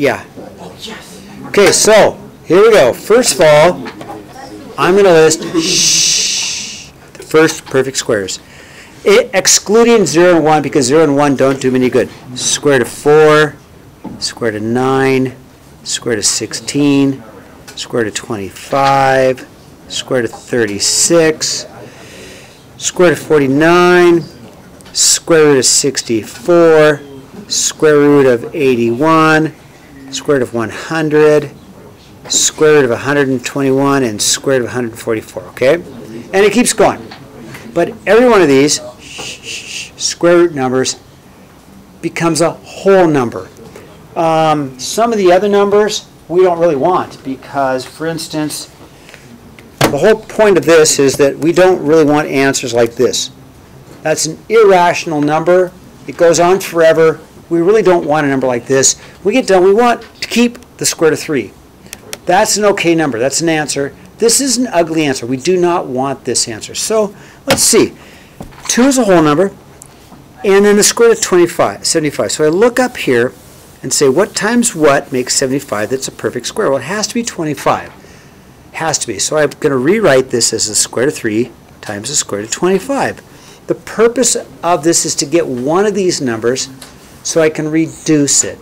Yeah. Okay, so here we go. First of all, I'm going to list the first perfect squares. Excluding 0 and 1, because 0 and 1 don't do me any good. Square root of 4, square root of 9, square root of 16, square root of 25, square root of 36, square root of 49, square root of 64, square root of 81, square root of 100, square root of 121, and square root of 144, okay? And it keeps going. But every one of these square root numbers becomes a whole number. Some of the other numbers we don't really want because, for instance, the whole point of this is that we don't really want answers like this. That's an irrational number. It goes on forever. We really don't want a number like this. We get done. We want to keep the square root of 3. That's an okay number. That's an answer. This is an ugly answer. We do not want this answer. So let's see. 2 is a whole number, and then the square root of 75. So I look up here and say, what times what makes 75 that's a perfect square? Well, it has to be 25. Has to be. So I'm going to rewrite this as the square root of 3 times the square root of 25. The purpose of this is to get one of these numbers so I can reduce it.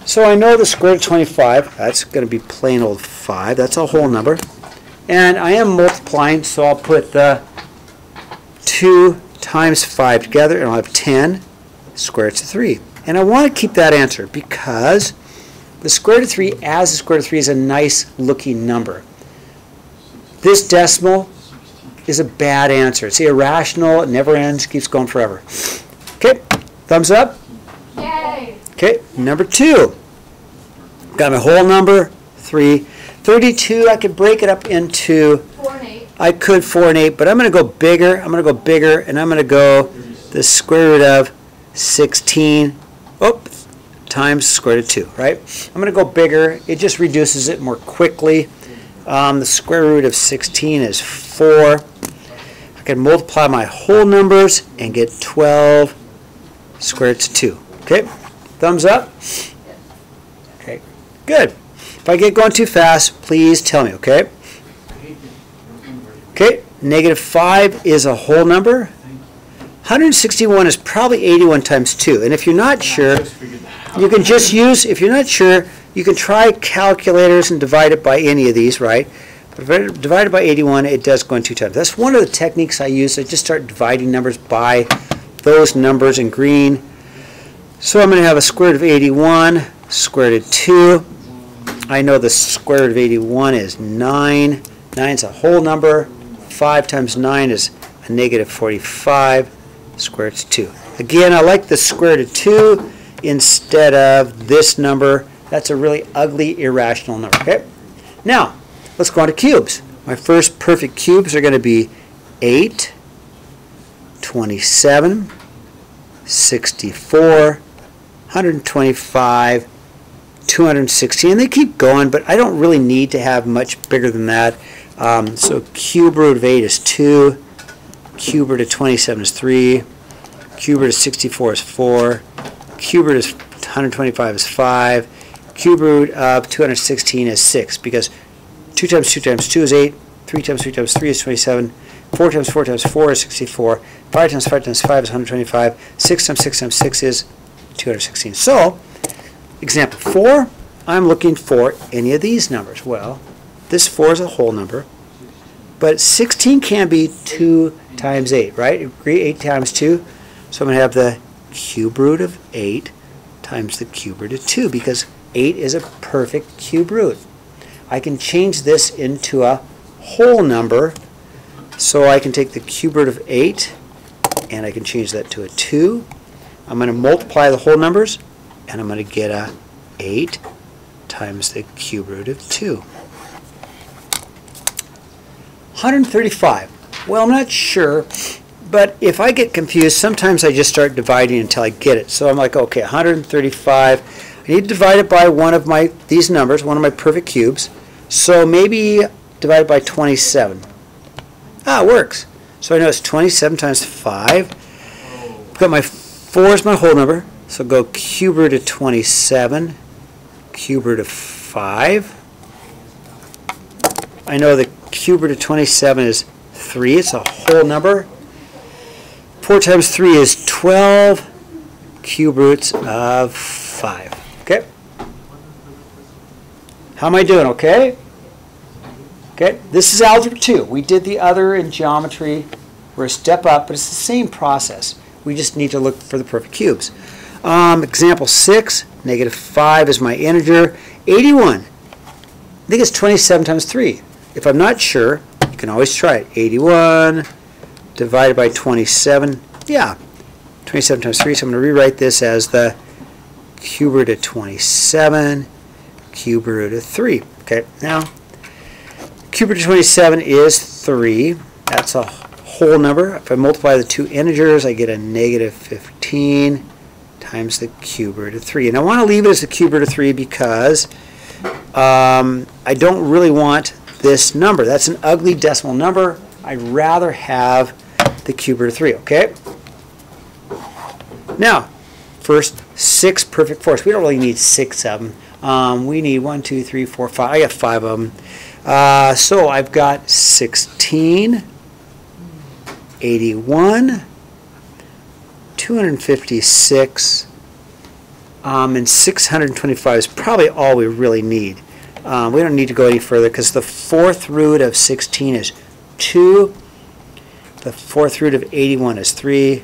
So I know the square root of 25, that's going to be plain old 5. That's a whole number. And I am multiplying, so I'll put the 2 times 5 together, and I'll have 10 square root of 3. And I want to keep that answer because the square root of 3 as the square root of 3 is a nice looking number. This decimal is a bad answer. It's irrational, it never ends, keeps going forever. Okay, thumbs up? Yay! Okay, number 2. Got my whole number, 3. 32, I could break it up into 4 and 8. I could 4 and 8, but I'm going to go bigger. I'm going to go bigger, and I'm going to go the square root of 16 times square root of 2, right? I'm going to go bigger. It just reduces it more quickly. The square root of 16 is 4. I can multiply my whole numbers and get 12 square roots of 2. Okay, thumbs up? Okay, good. If I get going too fast, please tell me, okay? Okay, negative 5 is a whole number. 161 is probably 81 times 2. And if you're not sure, you can just use, if you're not sure, you can try calculators and divide it by any of these, right? But divided by 81, it does go in 2 times. That's one of the techniques I use. I just start dividing numbers by those numbers in green. So I'm going to have a square root of 81, square root of 2. I know the square root of 81 is 9. 9 is a whole number. 5 times 9 is a negative 45. Square root of 2. Again, I like the square root of 2 instead of this number. That's a really ugly, irrational number. Okay. Now, let's go on to cubes. My first perfect cubes are going to be 8, 27, 64, 125, 260, and they keep going, but I don't really need to have much bigger than that. So cube root of 8 is 2, cube root of 27 is 3, cube root of 64 is 4, cube root of 125 is 5, cube root of 216 is 6, because 2 times 2 times 2 is 8, 3 times 3 times 3 is 27, 4 times 4 times 4 is 64, 5 times 5 times 5 is 125, 6 times 6 times 6 is 216. So, example 4, I'm looking for any of these numbers. Well, this 4 is a whole number, but 16 can be 2 times 8, right? Agree, 8 times 2. So I'm going to have the cube root of 8 times the cube root of 2, because 8 is a perfect cube root. I can change this into a whole number, so I can take the cube root of 8 and I can change that to a 2. I'm going to multiply the whole numbers, and I'm going to get a 8 times the cube root of 2. 135. Well, I'm not sure, but if I get confused, sometimes I just start dividing until I get it. So I'm like, okay, 135. I need to divide it by one of these numbers, one of my perfect cubes. So maybe divide it by 27. Ah, it works. So I know it's 27 times 5. I've got my 4 is my whole number. So go cube root of 27, cube root of 5. I know the cube root of 27 is 3. It's a whole number. 4 times 3 is 12 cube roots of 5. Okay? How am I doing? Okay? Okay, this is algebra 2. We did the other in geometry. We're a step up, but it's the same process. We just need to look for the perfect cubes. Example 6, negative 5 is my integer. 81. I think it's 27 times 3. If I'm not sure, you can always try it. 81 divided by 27. Yeah, 27 times 3. So I'm going to rewrite this as the cube root of 27, cube root of 3. Okay, now cube root of 27 is 3. That's a whole number. If I multiply the two integers, I get a negative 15 times the cube root of 3. And I want to leave it as the cube root of 3 because I don't really want this number. That's an ugly decimal number. I'd rather have the cube root of 3, okay? Now, first 6 perfect fourths. We don't really need 6 of them. We need 1, 2, 3, 4, 5. I got 5 of them. So I've got 16, 81, 256, and 625 is probably all we really need. We don't need to go any further because the fourth root of 16 is 2. The fourth root of 81 is 3.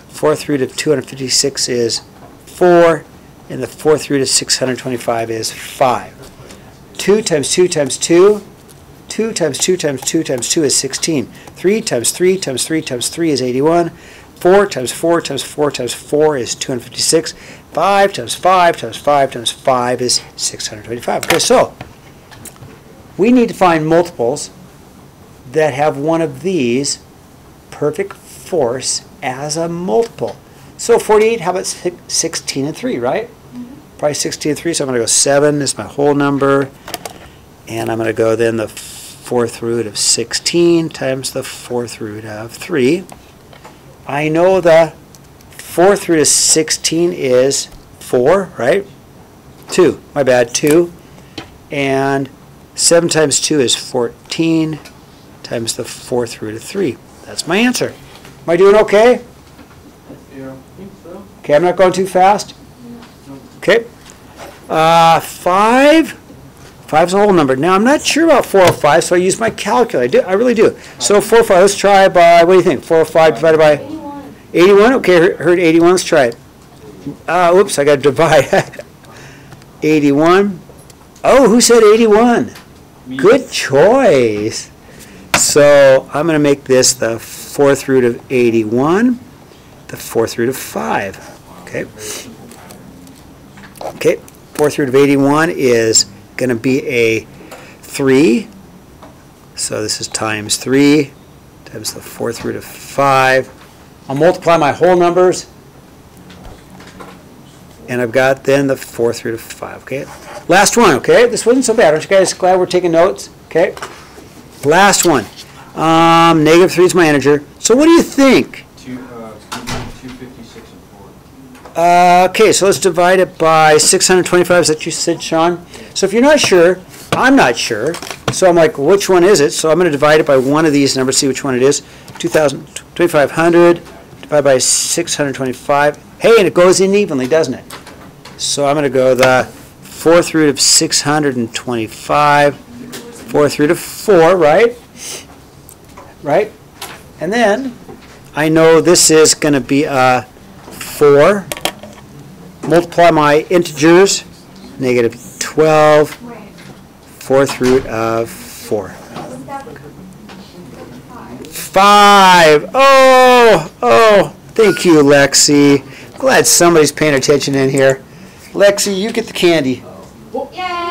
Fourth root of 256 is 4. And the fourth root of 625 is 5. 2 times 2 times 2. 2 times 2 times 2 times 2 is 16. 3 times 3 times 3 times 3 is 81. 4 times 4 times 4 times 4 is 256. 5 times 5 times 5 times 5 is 625. Okay, so we need to find multiples that have one of these perfect fourths as a multiple. So 48, how about 16 and 3, right? Probably 16 and 3, so I'm going to go 7 is my whole number. And I'm going to go then the fourth root of 16 times the fourth root of 3. I know the fourth root of 16 is 4, right? 2, my bad, 2. And 7 times 2 is 14 times the fourth root of 3. That's my answer. Am I doing okay? Yeah, I think so. Okay, I'm not going too fast? Okay. 5. 5 is a whole number. Now, I'm not sure about 405, so I use my calculator. I really do. So 405, let's try by, what do you think? 405 divided by 81? Okay, heard 81. Let's try it. Whoops, I got to divide. 81. Oh, who said 81? Good choice. So I'm going to make this the fourth root of 81, the fourth root of 5. Okay. Okay, fourth root of 81 is going to be a 3. So this is times 3 times the fourth root of 5. I'll multiply my whole numbers. And I've got then the fourth root of 5. Okay. Last one. Okay. This wasn't so bad. Aren't you guys glad we're taking notes? Okay. Last one. Negative 3 is my integer. So what do you think? 256 and 4. Okay, so let's divide it by 625. Is that what you said, Sean? So if you're not sure, I'm not sure. So I'm like, which one is it? So I'm going to divide it by one of these numbers, see which one it is. 2,500 divided by 625. Hey, and it goes in evenly, doesn't it? So I'm going to go the fourth root of 625, fourth root of 4, right? Right? And then I know this is going to be a 4. Multiply my integers, negative 12, fourth root of 4. 5. Oh, thank you, Lexi. Glad somebody's paying attention in here. Lexi, you get the candy. Yay!